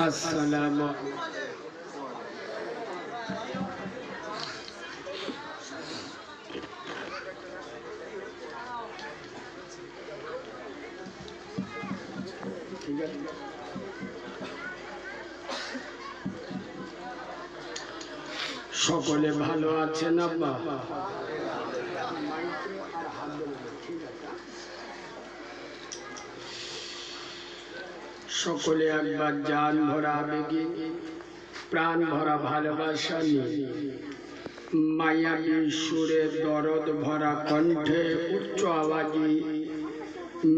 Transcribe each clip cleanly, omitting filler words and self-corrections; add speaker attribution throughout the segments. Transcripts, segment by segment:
Speaker 1: আসসালামু সকলে ভালো আছেন আব্বা? সকলে একবার জান ভরা আবেগে প্রাণ ভরা ভালোবাসা নিয়ে মায়াবী সুরে দরদ ভরা কণ্ঠে উচ্চ আওয়াজে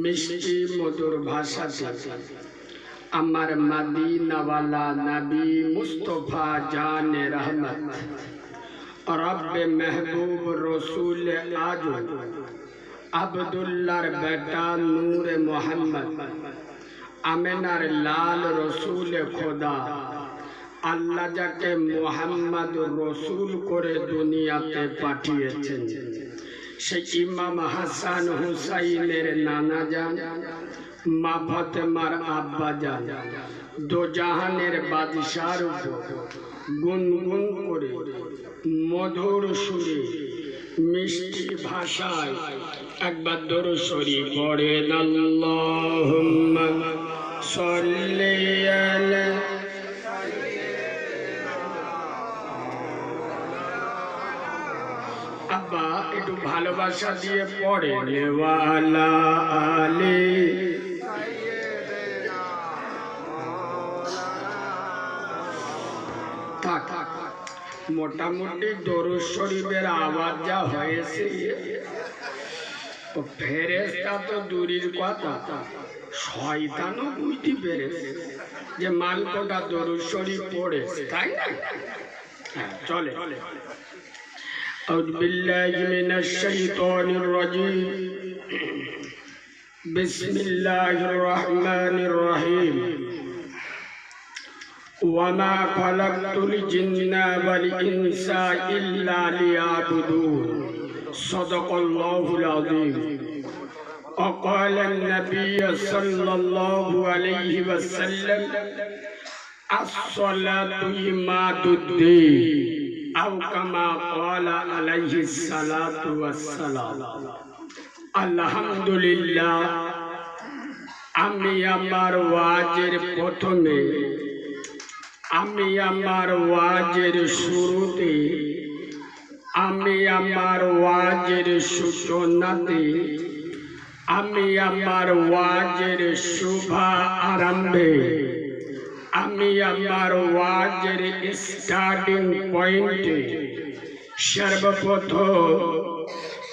Speaker 1: মিষ্টি মধুর ভাষাতে আমার মদিনাওয়ালা নবী মুস্তফা জানে রহমত রব্বে মেহবুব রসুল আজ আব্দুল্লাহর বেটা নূর মোহাম্মদ আমেনার লাল রসুল খোদা আল্লাহ যাকে মোহাম্মদ রসুল করে দুনিয়াতে পাঠিয়েছেন সেই ইমাম হাসান হুসাইনের নানা জান মা ফাতেমার আব্বা জান দো জাহানের বাদশার উপর গুনগুন করে মধুর সুরে মিষ্টি ভাষায় একবার দরুদ শরীফ পড়েন। আল্লাহুম্মা সাল্লি আলা আব্বা একটু ভালোবাসা দিয়ে পড়েন ওয়ালা আলী থাক। মোটামুটি দরুদ শরীফের আওয়াজ যা হয়েছে ফেরেশতা তো দূরের কথা, শয়তানও বুঝতে পেরেছে যে মালকোটা দরুদ শরীফ পড়েছে, তাই না? হ্যাঁ, চলে। আউযু বিল্লাহি মিনাশ শাইতানির রাজীম। বিসমিল্লাহির রহমানির রহিম। وما خلقت الجن والإنس إلا ليعبدون صدق الله العظيم وقال النبي صلى الله عليه وسلم الصلاة عماد الدين أو كما قال عليه الصلاة والسلام الحمد لله আমি আমার ওয়াজের প্রথমে আমি আমার ওয়াজের শুরুতে আমি আমার ওয়াজের সূচনাতে আমি আমার ওয়াজের শুভা আরম্ভে আমি আমার ওয়াজের স্টার্টিং পয়েন্টে সর্বপ্রথম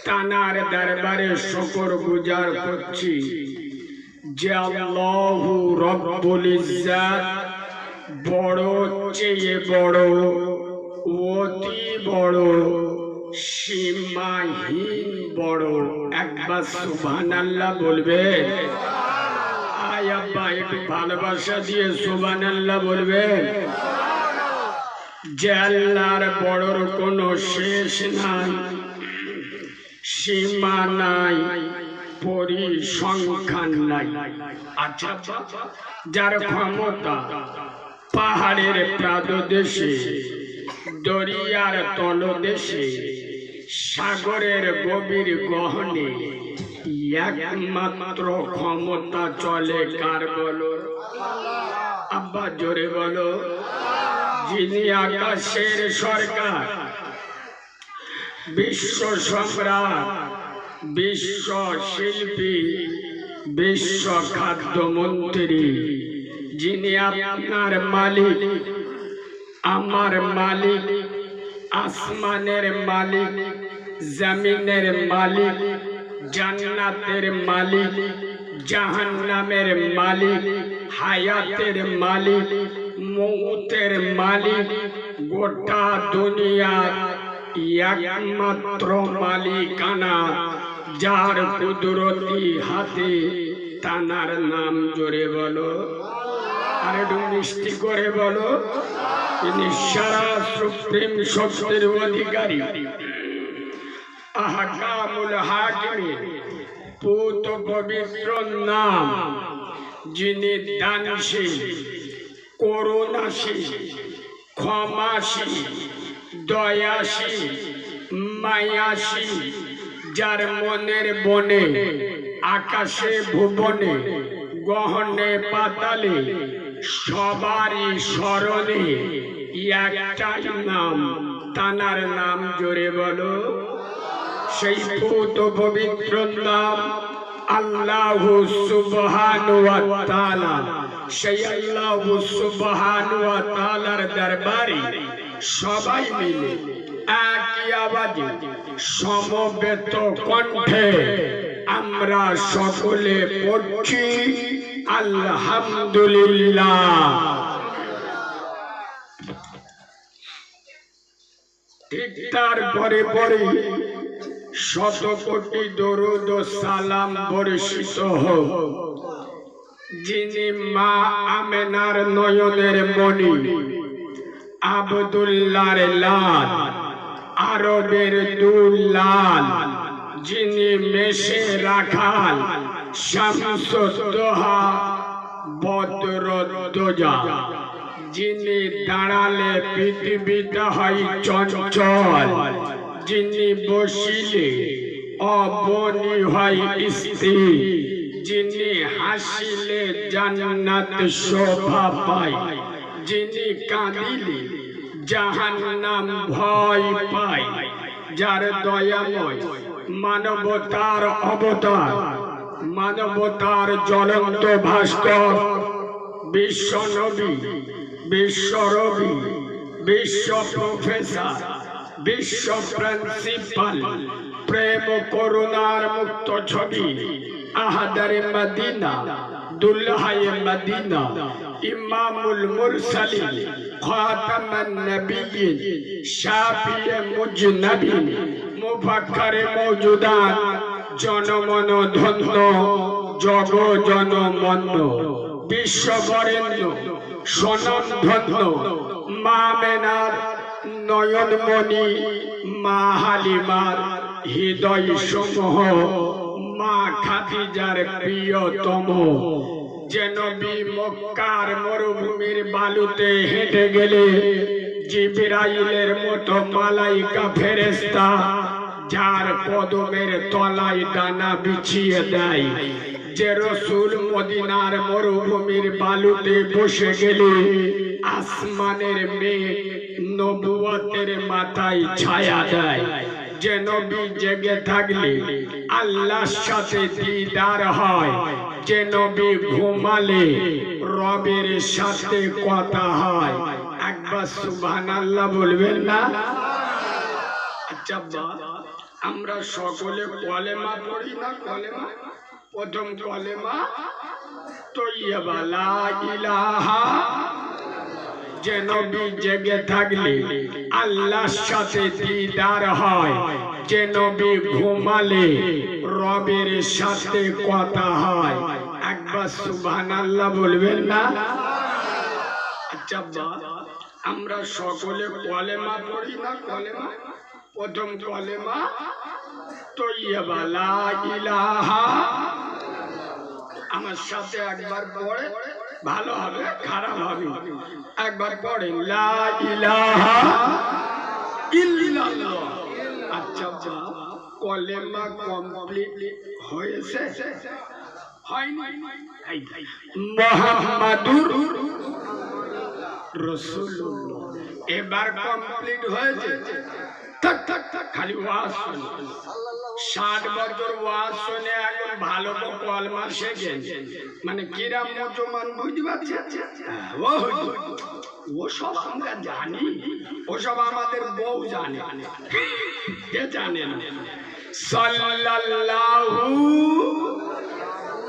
Speaker 1: তানার দরবারে শুকর গুজার করছি যে আল্লাহু রব্বুল ইজ্জাত বড় চেয়ে বড়, অতি বড়, সীমাহীন বড়। একবার সুবহানাল্লাহ বলবে? আয় আব্বা একটু ভালোবাসা দিয়ে সুবহানাল্লাহ বলবে? যে আল্লাহর বড়র কোনো শেষ নাই, সীমা নাই, পরিসংখ্যান নাই। আচ্ছা, যার ক্ষমতা পাহাড়ের প্রাদদেশে, দরিয়ার তলদেশে, সাগরের গভীর গহনে একমাত্র ক্ষমতা চলে কার বলো? আব্বা জোরে বলো। যিনি আকাশের সরকার, বিশ্ব সম্রাট, বিশ্ব শিল্পী, বিশ্ব খাদ্যমন্ত্রী, যিনি আপনার মালিক, আমার মালিক, আসমানের মালিক, জমিনের মালিক, জান্নাতের মালিক, জাহান্নামের মালিক, হায়াতের মালিক, মৌতের মালিক, গোটা দুনিয়ার একমাত্র মালিকানা, যার কুদরতি হাতে, তানার নাম জোরে বলো, আর একটু মিষ্টি করে বলো। তিনি সারা সুপ্রিম শক্তির অধিকারী, আহকামুল হাকিম, পুত পবিত্র নাম যিনি দানশীল, করুণাশীল, ক্ষমাশীল, দয়াশীল, মায়াশীল, যার মনের বনে, আকাশে ভুবনে, গহনে পাতালে সবারই স্মরণে একটাই নাম, তানার নাম জোরে বলো। সেই পুত পবিত্র নাম আল্লাহু সুবহানাহু ওয়া তাআলা। সেই আল্লাহু সুবহানাহু ওয়া তাআলার দরবারে সবাই মিলে একই আওয়াজে সমবেত কণ্ঠে আমরা সকলে পড়ছি আলহামদুলিল্লাহ। ঠিক তারপরে পরে শত কোটি দরুদ ও সালাম বর্ষিত হোক যিনি মা আমেনার নয়নের মণি, আব্দুল্লাহর লাল, আরবের দুলাল, যিনি মেষে রাখাল, শামসুদ্দোহা, বদরুদ্দোজা, যিনি দাঁড়ালে পৃথিবীটা হয় চঞ্চল, যিনি বসিলে অবনী হয় স্থির, যিনি হাসিলে জান্নাত শোভা পায়, যিনি কাঁদিলে জাহান্নাম ভয় পায়, যার দয়াময় মানবতার অবতার, মানবতার জ্বলন্ত ভাস্কর, বিশ্ব নবী, বিশ্ব রবি, বিশ্ব প্রফেসর, বিশ্ব প্রিন্সিপাল, প্রেম করুণার মুক্ত ছবি, আহাদারে মদিনা, দুলহায়ে মদিনা, ইমামুল মুরসালিন, খাতামান নবিয়্যিন, শাফিয়ে মুজনবিন, মুফাক্কারে মওজুদাত, জনমন ধন্য, জগ জনমন্য, বিশ্ব বরেণ্য, স্বনামধন্য মা আমেনার নয়নমণি, মা হালিমার হৃদয় সমূহ, মা খাদিজার প্রিয়তম, যে নবী মক্কার মরুভূমির বালুতে হেঁটে গেলে জিবরাইলের মতো মালাইকা ফেরেশতা যার কদমের তলায় ডানা বিছিয়ে দেয়, যে রসুল মদিনার মরুভূমির বালুতে বসে গেলে আসমানের মেঘ নবুয়তের মাথায় ছায়া দেয়, যে নবী জেগে থাকলে আল্লাহর সাথে দিদার হয়, যে নবী ঘুমালে রবের সাথে কথা হয়। একবার সুবহানাল্লাহ বলবেন না? আচ্ছা, আমরা সকলে কলেমা পড়ি না? কলেমা, প্রথম কলেমা তৈয়বা লা ইলাহা, যে নবী জেগে থাকলে আল্লাহর সাথে দিদার হয়, যে নবী ঘুমালে রবের সাথে কথা হয়। একবার সুবহানাল্লাহ বলবেন না? আচ্ছা, আমরা সকলে কলেমা পড়ি না? কলেমা, প্রথম কলেমা তৈয়বা লা ইলাহা। আমার সাথে একবার পড়ে, ভালো হবে খারাপ হবে, একবার পড়ে লা ইলাহা ইল্লাল্লাহ। আচ্ছা, কলেমা কমপ্লিট হয়েছে? হয়নি? মুহাম্মাদুর রাসূলুল্লাহ এবার কমপ্লিট হয়েছে। খালি ওয়াজ শুনে 60 বছর ওয়াজ শুনে এখন ভালো তো কলমা শেখেন, মানে কিরাম মুসলমান বুঝতে পারছেন? ও সব আমরা জানি, ও সব আমাদের বউ জানে, কে জানে না? সাল্লাল্লাহু,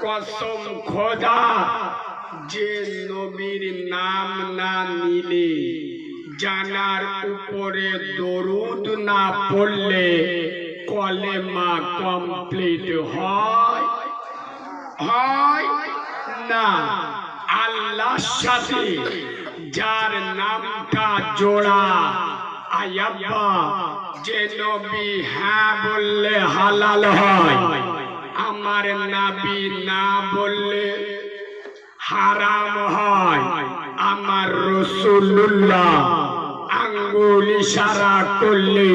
Speaker 1: কসম খোদা, যে নবীর নাম না নিলে, জানার উপরে দরুদ না পড়লে কলেমা কমপ্লিট হয় না। আল্লাহর সাথে যার নামটা জোড়া, আয়াব্বা, যে নবী হ্যাঁ বললে হালাল হয়, আমার নবী না বললে হারাম হয়। আমার রাসূলুল্লাহ আঙ্গুল ইশারা করলে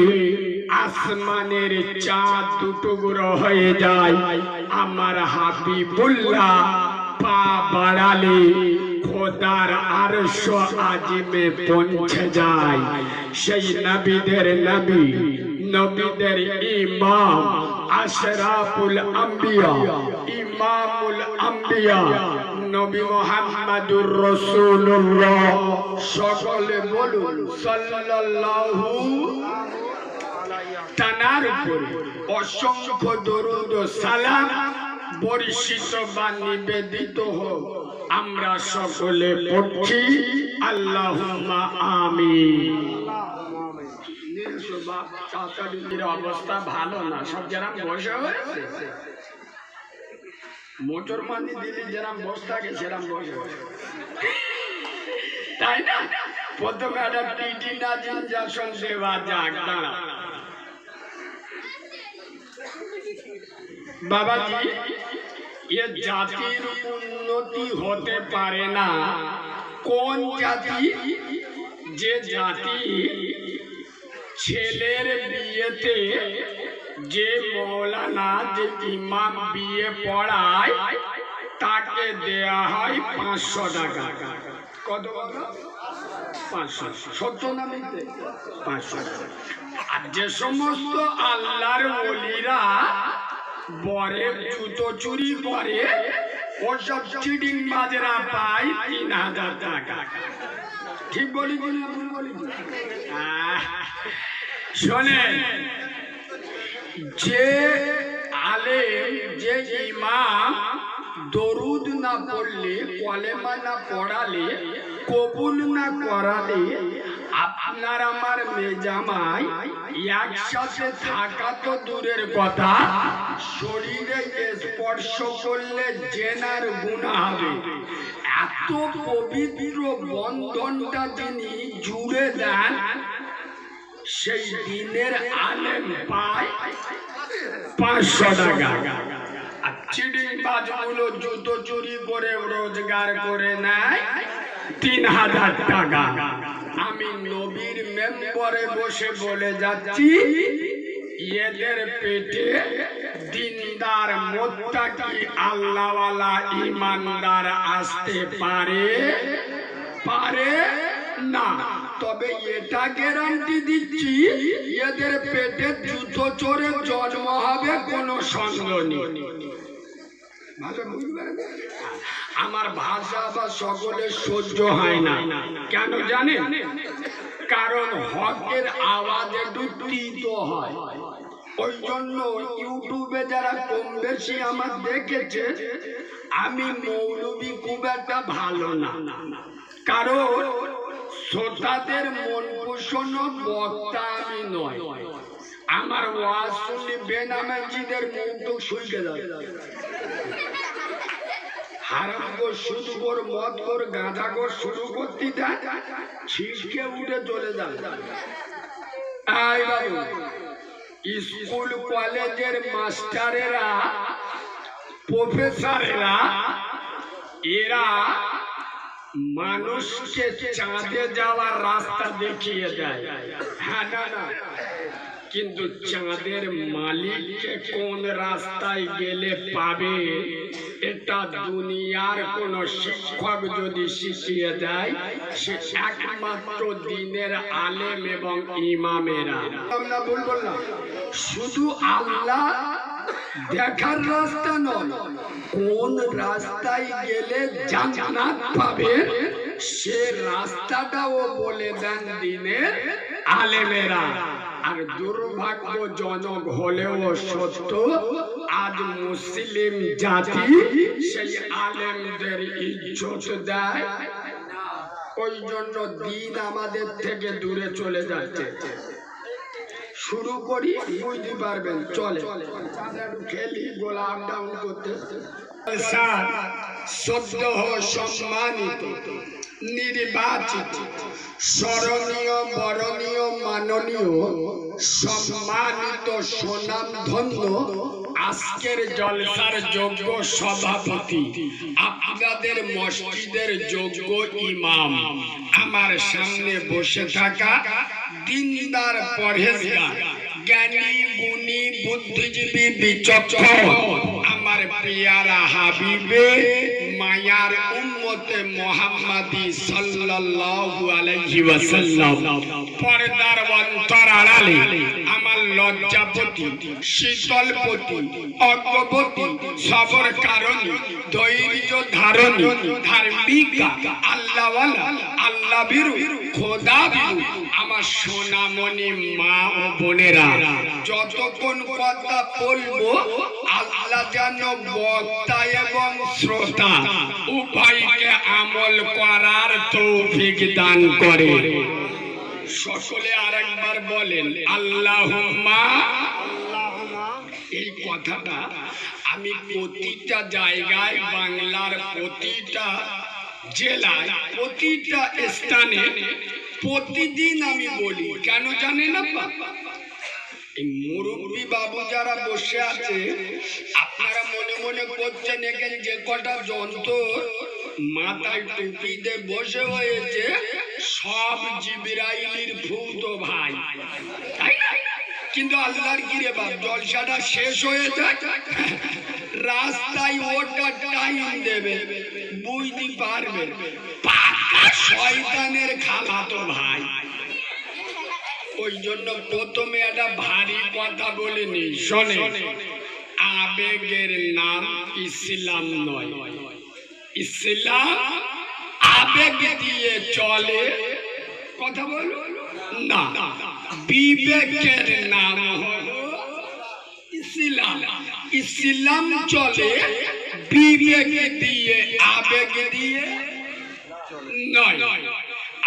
Speaker 1: আসমানের চাঁদ দুটুকরো হয়ে যায়। আমার হাবিবুল্লাহ পা বাড়ালে খোদার আরশ আজিমে পৌঁছে যায়। সেই নবীদের নবী, নবীদের ইমাম, আশরাফুল আম্বিয়া, ইমামুল আম্বিয়া নবী মুহাম্মদুর রাসূলুল্লাহ। সকলে বলুন সাল্লাল্লাহু। তানার উপরে অসংখ্য দরুদ ও সালাম বর্ষিত বা নিবেদিত হোক। আমরা সকলে পড়ছি আল্লাহুম্মা আমিন। অবস্থা ভালো না, সব যারা বসে হয়েছে মোটর মানি দিলি যেরাম বসে থাকে সেরাম বসে তাই না। প্রথমে একটা টিটি না জিনজাসন দেওয়া যাক। দাঁড়া বাবাজি, এ জাতির উন্নতি হতে পারে না। কোন জাতি? যে জাতি ছেলের বিয়েতে যে মৌলানা, যে ইমাম বিয়ে পড়ায় তাকে দেয়া হয় 500 টাকা। কত? 500। সত্য না মিথ্যে? 500। আর যে সমস্ত আল্লাহর ওলিরা বরের জুতো চুরি করে ওসব চিটিং বাজরা পায় 3000 টাকা। ঠিক বলি কি না ভুল বলি? শোনেন, যে আলেম, যে ইমাম দরুদ না পড়লে, কলেমা না পড়ালে, কবুল না করালে আপনার আমার মেজামাই একসাথে থাকা তো দূরের কথা, শরীরে স্পর্শ করলে জেনার গুনাহ হবে। এত পবিত্র বন্ধনটা যিনি জুড়ে দেন, সেই দিনের আলেম পায় 500 টাকা। আর চিটিং বাজগুলো জুতো চুরি করে রোজগার করে নেয় 3000 টাকা। আমি নবীর মেম্বরে বসে বলে যাচ্ছি, এদের পেটে দিনদার মুত্তাকি আল্লাহওয়ালা ইমানদার আসতে পারে না। তবে এটা গ্যারান্টি দিচ্ছি, এদের পেটে জুতো চোরে জন্ম হবে, কোনো সন্দেহ নেই। আমার ভাষা বা সকলের সহ্য হয় না। কেন জানেন? কারণ হকের আওয়াজে দুঃখিত হয়। ওই জন্য ইউটিউবে যারা কম বেশি আমার দেখেছে, আমি মৌলবি খুব একটা ভালো না, কারণ শ্রোতাদের মন পোষণ বক্তা আমি নয়। আমার ওয়াজ শুনলে বেনামাজিদের মুখ তো শুইকে যায়। হারাম কর, সুদ কর, মদ কর, গাঁজা কর শুরু করতে দেয়, ছিটকে উঠে চলে যায়। স্কুল কলেজের মাস্টারেরা, প্রফেসরেরা, এরা মানুষকে চাঁদে যাওয়ার রাস্তা দেখিয়ে দেয়। হ্যাঁ না, কিন্তু চাঁদের মালিককে কোন রাস্তায় গেলে পাবে, এটা দুনিয়ার কোন শিক্ষক যদি শিখিয়ে দেয়, সে একমাত্র দিনের আলেম এবং ইমামেরা। আমরা ভুল বললাম? শুধু আল্লাহ দেখার রাস্তা নয়, কোন রাস্তায় গেলে জান্নাত পাবে সে রাস্তাটাও বলে দেন দিনের আলেমেরা। আর দুর্ভাগ্যজনক হলেও সত্য, আজ মুসলিম জাতি সেই আলেমদের ইজ্জত দেয়। ওই জন্য দিন আমাদের থেকে দূরে চলে যাচ্ছে। শুরু করি, বুঝতে পারবেন। চলে খেলি গোলাপ ডাউন করতে। সম্মানিত নির্বাচিত স্মরণীয় বরণীয় মাননীয় সম্মানিত সুনামধন্য আজকের জলসার যোগ্য সভাপতি, আপনাদের মসজিদের যোগ্য ইমাম, আমার সামনে বসে থাকা দিনদার পরহেজগার জ্ঞানী গুণী বুদ্ধিজীবী বিচক্ষণ আমার প্রিয়ারা হাবিবে মায়ার উম্মতে মুহাম্মাদি সাল্লাল্লাহু আলাইহি ওয়াসাল্লাম, পর্দার অন্তর আড়ালে আমার লজ্জাপতি, শীতলপতি, অজ্ঞপতি, সবর কারণী, ধৈর্য ধারণী, ধার্মিকা, আল্লাহওয়ালা, আল্লাহ বিরু, খোদা বিরু আমার সোনামণি মা ও বোনেরা, যতক্ষণ কথা বলবো আল্লাহ যেন বক্তা এবং শ্রোতা উভয়কে আমল করার তৌফিক দান করে। সকলে আরেকবার বলেন আল্লাহুম্মা। এই কথাটা আমি প্রতিটা জায়গায়, বাংলার প্রতিটা জেলায়, প্রতিটা স্থানে প্রতিদিন আমি বলি। কেন জানেন না? এই মুরব্বী বাবু যারা বসে আছে, আপনারা মনে মনে করছেন এখানে যে কটা যন্ত্র মাথায় টুপি দিয়ে বসে হয়েছে সব জিবরাইলের ভূত ভাই, তাই না? কিন্তু আল্লাহর কি রে বাপ, জলসাটা শেষ হয়ে যায়, রাস্তায় ওটা টাইম দেবে, বুঝতে পারবে পাকা শয়তানের খালাতো ভাই। ওই জন্য প্রথমে একটা ভারী কথা বলিনি, শোনে, আবেগের নাম ইসলাম নয়। ইসলাম আবেগ দিয়ে চলে, কথা বলো না, বিবেকের নাম হলো ইসলাম। ইসলাম চলে বিবেক দিয়ে, আবেগ দিয়ে নয়।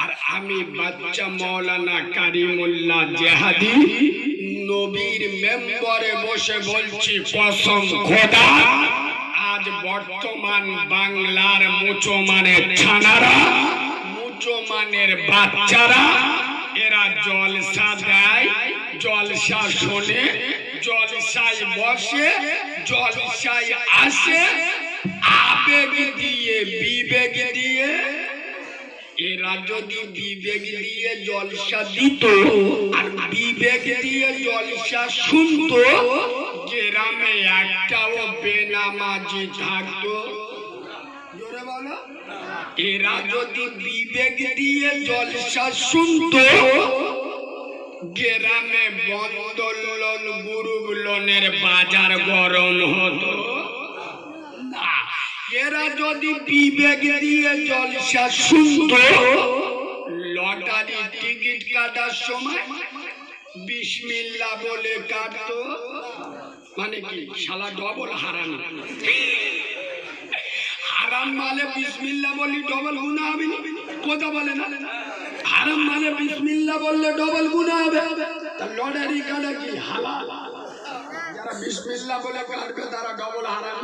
Speaker 1: আর আমি বাচ্চা মৌলানা কারিমুল্লাহ জেহাদি নবীর মেম্বরে বসে বলছি কসম খোদা, আজ বর্তমান বাংলার মুসলমানের ছানারা, মুসলমানের বাচ্চারা, এরা জলসা দেয়, জলসা শোনে, জলসায় বসে, জলসায় আসে, আবেগ দিয়ে বিবেক দিয়ে। এরা যদি বিবেক দিয়ে জলসা দিত আর বিবেক দিয়ে জলসা শুনতো, গ্রামে একটাও বেনামাজি থাকতো? জোরে বলো। এরা যদি বিবেক দিয়ে জলসা শুনতো, গ্রামে বন্দর লোন, গ্রুপ লোনের বাজার গরম হতো না। এরা যদি বিবেক দিয়ে জলসা শুনতো, লটারি টিকিট কাটার সময় বিসমিল্লাহ বলে কাটতো। মানে কি, শালা ডবল হারাম। হারাম মালে বিসমিল্লাহ বলি ডবল গুনাহ হবে না, কথা বলে না? হারাম মালে বিসমিল্লাহ বললে ডবল গুনাহ হবে। তা লটারি কাটা কি হালাল? যারা বিসমিল্লাহ বলে কাটবে তারা ডবল হারাম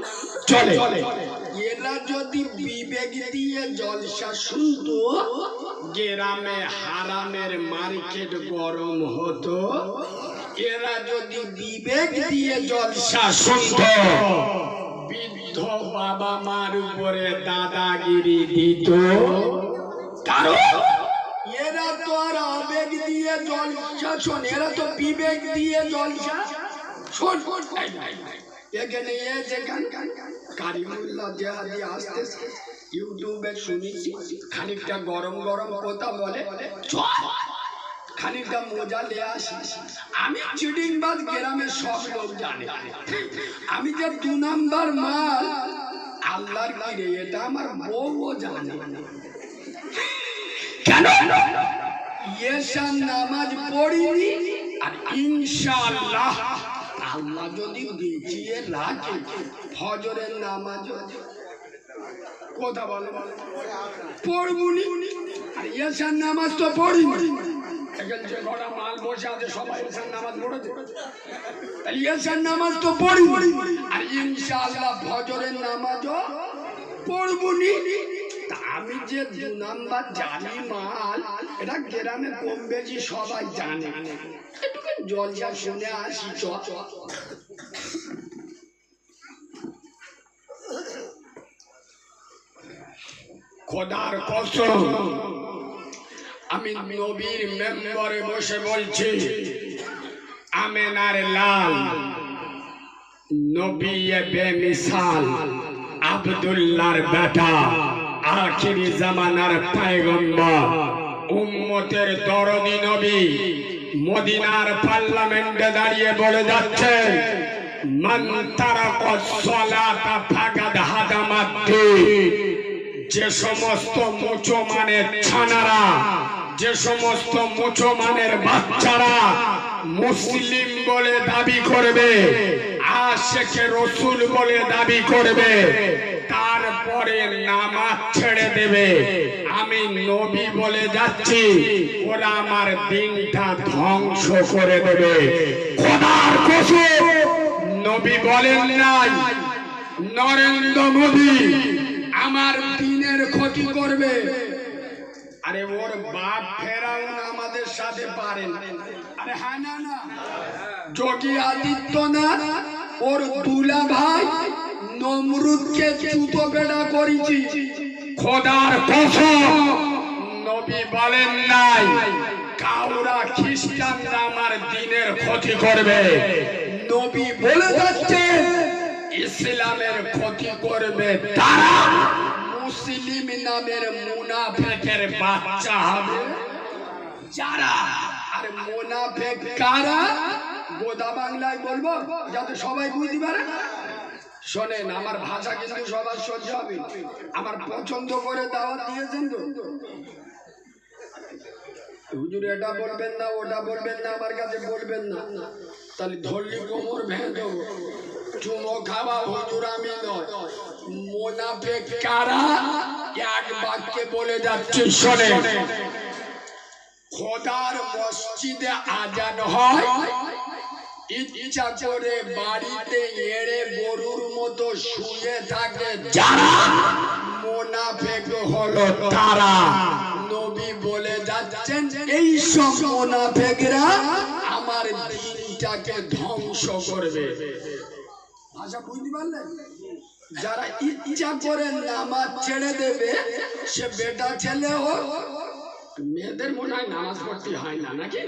Speaker 1: চলে। এরা যদি বিবেক দিয়ে জলসা শুনতো, গ্রামে হারামের মার্কেট গরম হতো। এরা যদি বিবেক দিয়ে জলসা শুনতো, বৃদ্ধ বাবা মার উপরে দাদাগিরি দিত। কারণ এরা তো আর আবেগ দিয়ে জলসা শোন, এরা তো বিবেক দিয়ে জলসা শোন। এখানে কারিমুল্লাহ জেহাদি আসতেছে, ইউটিউবে শুনেছি খানিকটা গরম গরম কথা বলে, খানিকটা মজা লে আসিস। আমি চিটিংবাজ, গ্রামের সব লোক জানে আমি যে 2 নাম্বার মাল। আল্লাহর কি রে, এটা আমার বউও জানে। কেন? এশার নামাজ পড়িনি, আর ইনশাআল্লাহ আল্লাহ যদি দেখিয়ে রাখে ফজরের নামাজ, কথা বলে পড়বুনি, আর এশার নামাজ তো পড়িনি। যে কটা মাল বসে আছে সবাই এশার নামাজ পড়েছে, এশার নামাজ তো পড়িনি, আর ইনশাআল্লাহ ফজরের নামাজও পড়বুনি। তা আমি যে 2 নাম্বার জানি মাল, এটা গ্রামে কম বেশি সবাই জানে। একটু জলসা শুনে আসি চ। খোদার কসম আমি নবীর মেম্বরে বসে বলছি, আমেনার লাল নবী বেমিসাল আব্দুল্লাহর বেটা, আখিরি জামানার পয়গম্বর, উম্মতের দরদি নবী মদিনার পার্লামেন্টে দাঁড়িয়ে বলে যাচ্ছে, মান তারাকা সালাতা ফাকাদ হাদামাদ্দিন। যে সমস্ত মুসলমানের ছানারা, যে সমস্ত মুসলমানের বাচ্চারা মুসলিম বলে দাবি করবে, আশিকে রাসূল বলে দাবি করবে, তারপরে নামাজ ছেড়ে দেবে, আমি নবী বলে যাচ্ছি, ওরা আমার দিনটা ধ্বংস করে দেবে। খোদার কসম নবী বলেন নাই নরেন্দ্র মোদী আমার দিনের ক্ষতি করবে। আরে ওর বাপ ফেরাউন আমাদের সাথে পারেন। আরে হ্যাঁ না না, যোগী আদিত্যনাথ ওর দুলা ভাই নমরুদকে জুতো পেটা করেছি। খোদার কসম নবী বলেন নাই কাউরা খ্রিস্টানরা আমার দিনের ক্ষতি করবে। নবী বলে যাচ্ছে ইসলামের ক্ষতি করবে তারা মুসলিম নামের মুনাফিকের বাচ্চা হবে যারা। আর মুনাফিক কারা গোদা বাংলায় বলবো যাতে সবাই বুঝতে পারে। শোনেন, আমার ভাষা কিন্তু সবার সহ্য হবে। আমার পছন্দ করে দাওয়াত দিয়েছেন তো, হুজুর এটা বলবেন না ওটা বলবেন না, আমার কাছে বলবেন না, তাহলে ধরলি কোমর ভেঙে দেবো। চুমো খাওয়া হুজুর আমি নয়। মুনাফিক কারা এক বাক্যে বলে যাচ্ছে শোনেন, খোদার মসজিদে আজান হয়, ইচ্ছা করে বাড়িতে এড়ে গরুর মতো শুয়ে থাকে যারা, মুনাফিক হলো তারা। নবী বলে যাচ্ছেন এই সব মুনাফিকরা আমার দিনটাকে ধ্বংস করবে। ভাষা বুঝতে পারলেন? যারা ইচ্ছা করে নামাজ ছেড়ে দেবে, সে বেটা ছেলে হোক, মেয়েদের মনে হয় নামাজ পড়তে হয় না নাকি?